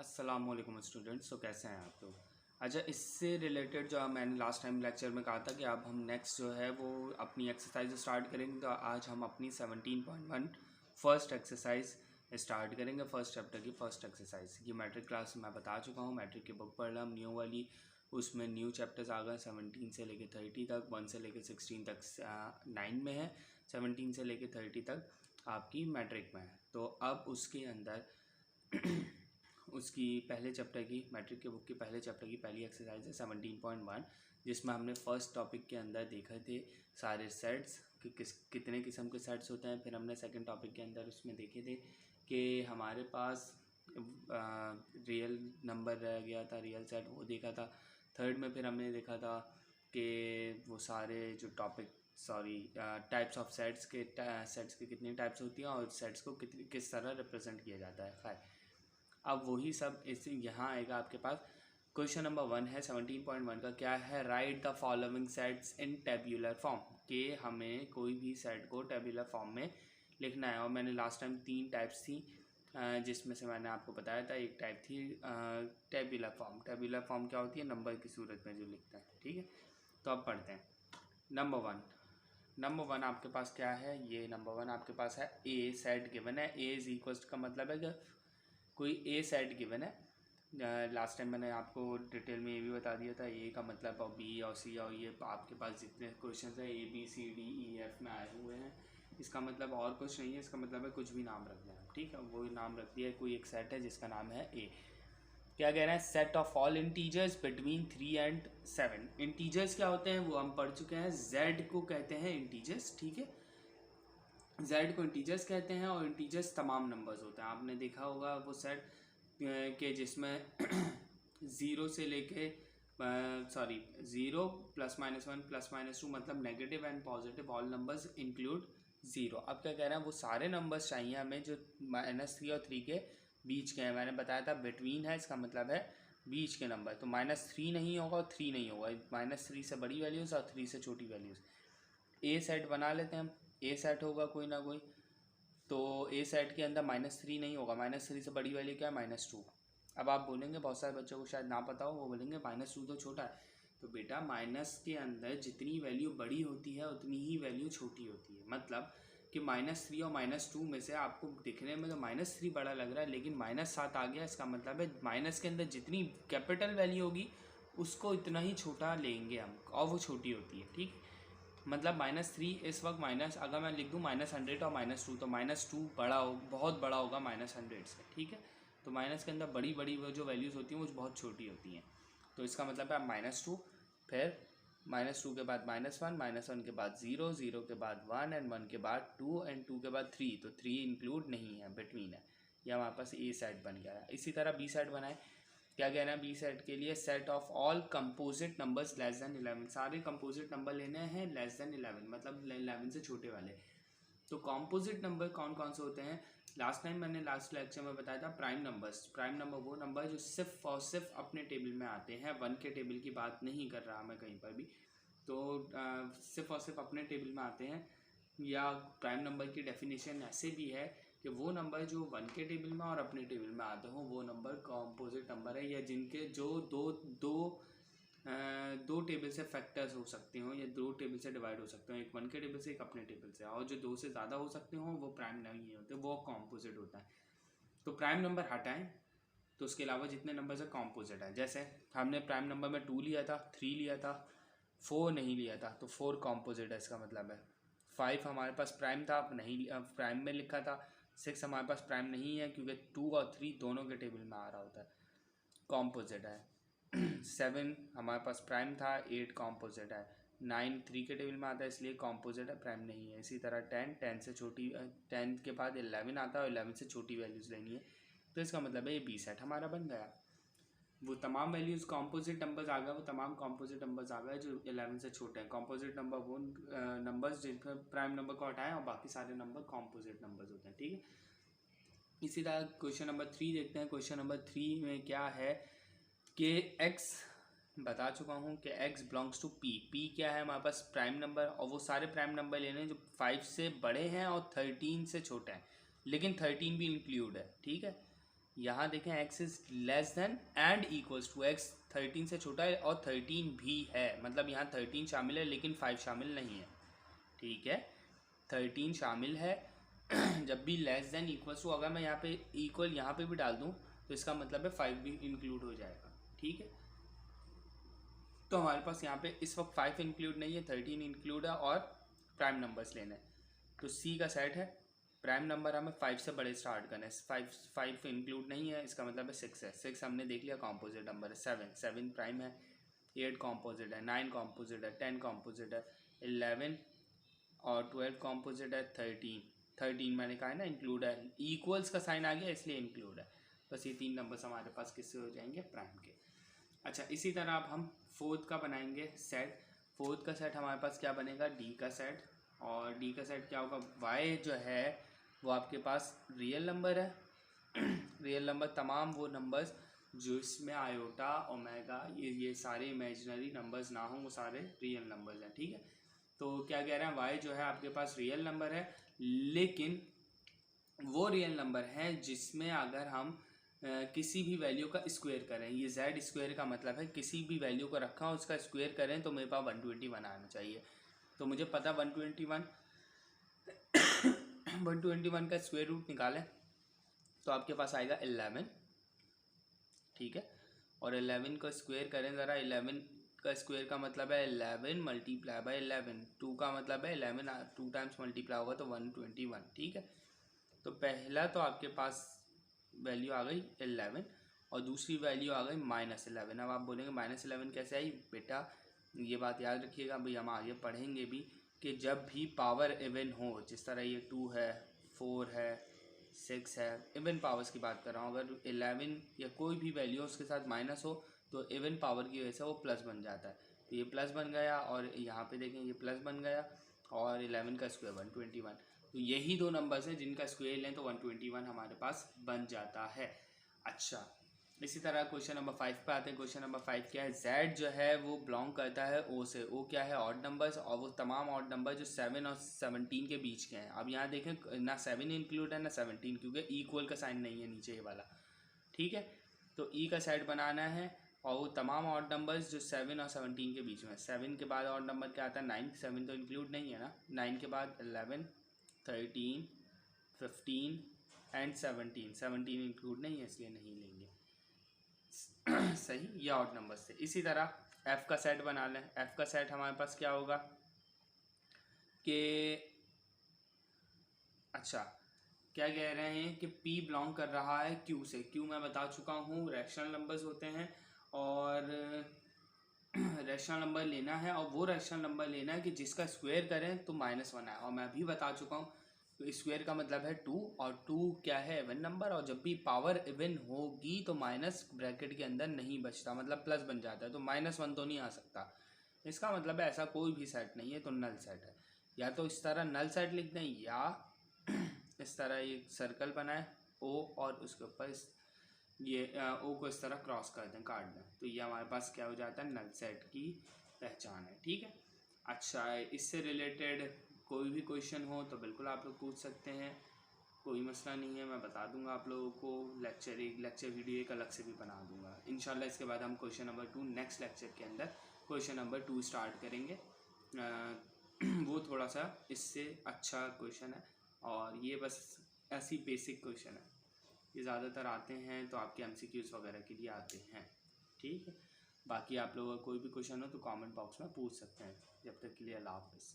अस्सलाम वालेकुम स्टूडेंट्स। तो कैसे हैं आप लोग? अच्छा, इससे रिलेटेड जो मैंने लास्ट टाइम लेक्चर में कहा था कि अब हम नेक्स्ट जो है वो अपनी एक्सरसाइज स्टार्ट करेंगे। तो आज हम अपनी 17.1 फर्स्ट एक्सरसाइज स्टार्ट करेंगे। फर्स्ट चैप्टर की फर्स्ट एक्सरसाइज ये मैट्रिक क्लास मैं बता चुका हूँ। मैट्रिक की बुक पढ़ रहा हम न्यू वाली, उसमें न्यू चैप्टर्स आ गए 17 से लेके 30 तक, 1 से लेके 16 तक 9 में है, 17 से लेके 30 तक आपकी मैट्रिक में है। तो अब उसके अंदर उसकी पहले चैप्टर की मैट्रिक के बुक के पहले चैप्टर की पहली एक्सरसाइज है 17.1, जिसमें हमने फर्स्ट टॉपिक के अंदर देखे थे सारे सेट्स कि कितने किस्म के सेट्स होते हैं। फिर हमने सेकंड टॉपिक के अंदर उसमें देखे थे कि हमारे पास रियल नंबर रह गया था, रियल सेट, वो देखा था। थर्ड में फिर हमने देखा था कि वो सारे जो टाइप्स ऑफ सेट्स के कितनी टाइप्स होती हैं और सेट्स को किस तरह रिप्रेजेंट किया जाता है। खैर, अब वही सब इस यहाँ आएगा आपके पास। क्वेश्चन नंबर 1 है 17.1 का, क्या है? Right the following sets in tabular form. कि हमें कोई भी सेट को टेब्यूलर फॉर्म में लिखना है। और मैंने लास्ट टाइम 3 टाइप्स थी जिसमें से मैंने आपको बताया था एक टाइप थी टेब्यूलर फॉर्म। टेब्यूलर फॉर्म क्या होती है? नंबर की सूरत में जो लिखता है। ठीक है, तो अब पढ़ते हैं। नंबर वन आपके पास क्या है? ये नंबर 1 आपके पास है ए सेट गिवन है। ए इज इक्वल्स का मतलब है कि कोई ए सेट गिवन है। लास्ट टाइम मैंने आपको डिटेल में ये भी बता दिया था ए का मतलब, और बी और सी, और ये आपके पास जितने क्वेश्चन हैं A B C D E F में आए हुए हैं, इसका मतलब और कुछ नहीं है। इसका मतलब है कुछ भी नाम रख दें आप। ठीक है, वही नाम रख दिया। कोई एक सेट है जिसका नाम है ए। क्या कह रहे हैं? Set of all integers between 3 and 7। Integers क्या होते हैं वो हम पढ़ चुके हैं। जेड को कहते हैं इंटीजर्स। ठीक है, जेड को इंटीजर्स कहते हैं और इंटीजर्स तमाम नंबर्स होते हैं। आपने देखा होगा वो सेट के जिसमें ज़ीरो से लेके ज़ीरो +-1 +-2 मतलब negative and positive all numbers include zero. अब क्या कह रहे हैं? वो सारे नंबर्स चाहिए हमें जो -3 और 3 के बीच के हैं। मैंने बताया था बिटवीन है, इसका मतलब है बीच के नंबर। तो -3 नहीं होगा और 3 नहीं होगा, -3 से बड़ी वैल्यूज़ और 3 से छोटी वैल्यूज़। ए सेट बना लेते हैं हम। ए सेट होगा कोई ना कोई, तो ए सेट के अंदर -3 नहीं होगा। -3 से बड़ी वैल्यू क्या है? -2। अब आप बोलेंगे, बहुत सारे बच्चों को शायद ना पता हो, वो बोलेंगे -2 तो छोटा है। तो बेटा, माइनस के अंदर जितनी वैल्यू बड़ी होती है उतनी ही वैल्यू छोटी होती है। मतलब कि -3 और -2 में से आपको दिखने में तो -3 बड़ा लग रहा है, लेकिन -7 आ गया। इसका मतलब है माइनस के अंदर जितनी कैपिटल वैल्यू होगी उसको इतना ही छोटा लेंगे हम, और वो छोटी होती है। ठीक, मतलब -3 इस वक्त अगर मैं लिख दूँ -100 और -2, तो -2 बहुत बड़ा होगा -100 से। ठीक है, तो माइनस के अंदर बड़ी बड़ी वो जो वैल्यूज़ होती हैं वो बहुत छोटी होती हैं। तो इसका मतलब है -2, फिर -2 के बाद -1, -1 के बाद 0, 0 के बाद 1 एंड 1 के बाद 2 एंड 2 के बाद 3। तो 3 इंक्लूड नहीं है, बिटवीन है। यह हमारे पास ए सेट बन गया है। इसी तरह बी सेट बनाए। क्या कहना है बी सेट के लिए? Set of all composite numbers less than 11। सारे कंपोजिट नंबर लेने हैं लेस देन 11, मतलब 11 से छोटे वाले। तो कंपोजिट नंबर कौन कौन से होते हैं? लास्ट टाइम मैंने लास्ट लेक्चर में बताया था प्राइम नंबर्स। प्राइम नंबर वो नंबर जो सिर्फ और सिर्फ अपने टेबल में आते हैं। 1 के टेबल की बात नहीं कर रहा मैं कहीं पर भी। तो सिर्फ और सिर्फ अपने टेबल में आते हैं। या प्राइम नंबर की डेफिनेशन ऐसे भी है कि वो नंबर जो 1 के टेबल में और अपने टेबल में आते हों वो नंबर कंपोजिट नंबर है, या जिनके जो दो टेबल से फैक्टर्स हो सकते हो, या 2 टेबल से डिवाइड हो सकते हो, एक 1 के टेबल से एक अपने टेबल से, और जो 2 से ज़्यादा हो सकते हो वो प्राइम नहीं होते, वो कॉम्पोजिट होता है। तो प्राइम नंबर हटाएं तो उसके अलावा जितने नंबर से कॉम्पोजिट है, जैसे हमने प्राइम नंबर में 2 लिया था, 3 लिया था, 4 नहीं लिया था, तो 4 कॉम्पोजिट है। इसका मतलब है 5 हमारे पास प्राइम था, नहीं प्राइम में लिखा था। 6 हमारे पास प्राइम नहीं है क्योंकि 2 और 3 दोनों के टेबल में आ रहा होता है, कॉम्पोजिट है। 7 हमारे पास प्राइम था, 8 कॉम्पोजिट है। 9 3 के टेबल में आता है इसलिए कॉम्पोजिट है, प्राइम नहीं है। इसी तरह 10 से छोटी, 10 के बाद 11 आता है और 11 से छोटी वैल्यूज़ लेनी है। तो इसका मतलब है ये बी सेट हमारा बन गया। वो तमाम वैल्यूज़ कॉम्पोजिट नंबर्स आ गए, वो तमाम कॉम्पोजिट नंबर्स आ गए जो 11 से छोटे हैं। कॉम्पोजिट नंबर वो नंबर्स जिनका प्राइम नंबर को हटाएं और बाकी सारे नंबर कॉम्पोजिट नंबर्स होते हैं। ठीक है, इसी तरह क्वेश्चन नंबर 3 देखते हैं। क्वेश्चन नंबर 3 में क्या है कि x बता चुका हूँ कि x belongs to p। p क्या है? हमारे पास प्राइम नंबर, और वो सारे प्राइम नंबर लेने हैं जो 5 से बड़े हैं और 13 से छोटे हैं, लेकिन 13 भी इंक्लूड है। ठीक है, यहाँ देखें x is less than and equals to, x 13 से छोटा है और 13 भी है, मतलब यहाँ 13 शामिल है लेकिन 5 शामिल नहीं है, ठीक है। 13 शामिल है जब भी लेस देन इक्वल्स टू, अगर मैं यहाँ पे इक्वल यहाँ पे भी डाल दूँ तो इसका मतलब है 5 भी इंक्लूड हो जाएगा, ठीक है। तो हमारे पास यहाँ पे इस वक्त 5 इंक्लूड नहीं है, 13 इंक्लूड है और प्राइम नंबर्स लेना है। तो सी का सेट है, प्राइम नंबर हमें 5 से बड़े स्टार्ट करना है। 5 इंक्लूड नहीं है, इसका मतलब है 6 है। 6 हमने देख लिया कॉम्पोजिट नंबर है। 7 प्राइम है। 8 कॉम्पोजिट है। 9 कॉम्पोजिट है। 10 कॉम्पोजिट है। 11 और 12 कॉम्पोजिट है। 13 मैंने कहा है ना इंक्लूड है, इक्वल्स का साइन आ गया इसलिए इंक्लूड है। बस ये 3 नंबर्स हमारे पास किससे हो जाएंगे, प्राइम के। अच्छा, इसी तरह अब हम फोर्थ का बनाएंगे सेट। फोर्थ का सेट हमारे पास क्या बनेगा, डी का सेट। और डी का सेट क्या होगा, वाई जो है वो आपके पास रियल नंबर है। रियल नंबर तमाम वो नंबर्स जो इसमें आयोटा ओमेगा ये सारे इमेजिनरी नंबर्स ना हों, वो सारे रियल नंबर्स हैं, ठीक है। तो क्या कह रहे हैं, वाई जो है आपके पास रियल नंबर है, लेकिन वो रियल नंबर है जिसमें अगर हम किसी भी वैल्यू का स्क्वायर करें, ये जेड स्क्वायर का मतलब है किसी भी वैल्यू को रखा हो उसका स्क्वायर करें तो मेरे पास 121 आना चाहिए। तो मुझे पता 121 121 का स्क्वायर रूट निकालें तो आपके पास आएगा 11, ठीक है। और 11 को स्क्वायर करें ज़रा, 11 का स्क्वायर का मतलब है 11 मल्टीप्लाई बाई 11। 2 का मतलब है 11 2 टाइम्स मल्टीप्लाई होगा तो 121, ठीक है। तो पहला तो आपके पास वैल्यू आ गई 11 और दूसरी वैल्यू आ गई -11। अब आप बोलेंगे -11 कैसे आई बेटा, ये बात याद रखिएगा भाई, हम आगे पढ़ेंगे भी कि जब भी पावर इवन हो, जिस तरह ये 2 है, 4 है, 6 है, इवन पावर्स की बात कर रहा हूँ, अगर 11 या कोई भी वैल्यू उसके साथ माइनस हो तो इवन पावर की वजह से वो प्लस बन जाता है। तो ये प्लस बन गया और यहाँ पे देखें ये प्लस बन गया और 11 का स्क्वायर 121। तो यही दो नंबर्स हैं जिनका स्क्वायर लें तो 121 हमारे पास बन जाता है। अच्छा, इसी तरह क्वेश्चन नंबर 5 पे आते हैं। क्वेश्चन नंबर 5 क्या है, Z जो है वो बिलोंग करता है O से। O क्या है, ऑड नंबर्स, और वो तमाम ऑड नंबर जो 7 और 17 के बीच के हैं। अब यहाँ देखें ना 7 इंक्लूड है ना 17, क्योंकि इक्वल का साइन नहीं है नीचे ये वाला, ठीक है। तो E का सेट बनाना है और वो तमाम ऑड नंबर्स जो 7 और 17 के बीच में। 7 के बाद ऑड नंबर क्या आता है, 9। 7 तो इंक्लूड नहीं है ना। 9 के बाद 11, 13, 15 एंड 17। 17 इंक्लूड नहीं है इसलिए नहीं लेंगे। सही, ये ऑड नंबर से। इसी तरह F का सेट बना लें। F का सेट हमारे पास क्या होगा कि, अच्छा क्या कह रहे हैं कि P बिलोंग कर रहा है Q से। Q मैं बता चुका हूँ रैशनल नंबर्स होते हैं और रैशनल नंबर लेना है और वो रैशनल नंबर लेना है कि जिसका स्क्वायर करें तो -1 आए। और मैं अभी बता चुका हूँ तो स्क्वायर का मतलब है 2 और 2 क्या है, इवन नंबर, और जब भी पावर इवन होगी तो माइनस ब्रैकेट के अंदर नहीं बचता, मतलब प्लस बन जाता है। तो -1 तो नहीं आ सकता, इसका मतलब है ऐसा कोई भी सेट नहीं है तो नल सेट है। या तो इस तरह नल सेट लिख दें या इस तरह एक सर्कल बनाए O और उसके ऊपर ये O को इस तरह क्रॉस कर दें, काट दें, तो ये हमारे पास क्या हो जाता है, नल सेट की पहचान है, ठीक है। अच्छा, इससे रिलेटेड कोई भी क्वेश्चन हो तो बिल्कुल आप लोग पूछ सकते हैं, कोई मसला नहीं है, मैं बता दूंगा आप लोगों को। लेक्चर वीडियो एक अलग से भी बना दूंगा इंशाल्लाह। इसके बाद हम क्वेश्चन नंबर 2 नेक्स्ट लेक्चर के अंदर क्वेश्चन नंबर 2 स्टार्ट करेंगे। वो थोड़ा सा इससे अच्छा क्वेश्चन है और ये बस ऐसी बेसिक क्वेश्चन है, ये ज़्यादातर आते हैं तो आपके MCQs वगैरह के लिए आते हैं, ठीक है। बाकी आप लोगों का कोई भी क्वेश्चन हो तो कमेंट बॉक्स में पूछ सकते हैं। जब तक के लिए अल्लाह हाफ़िज़।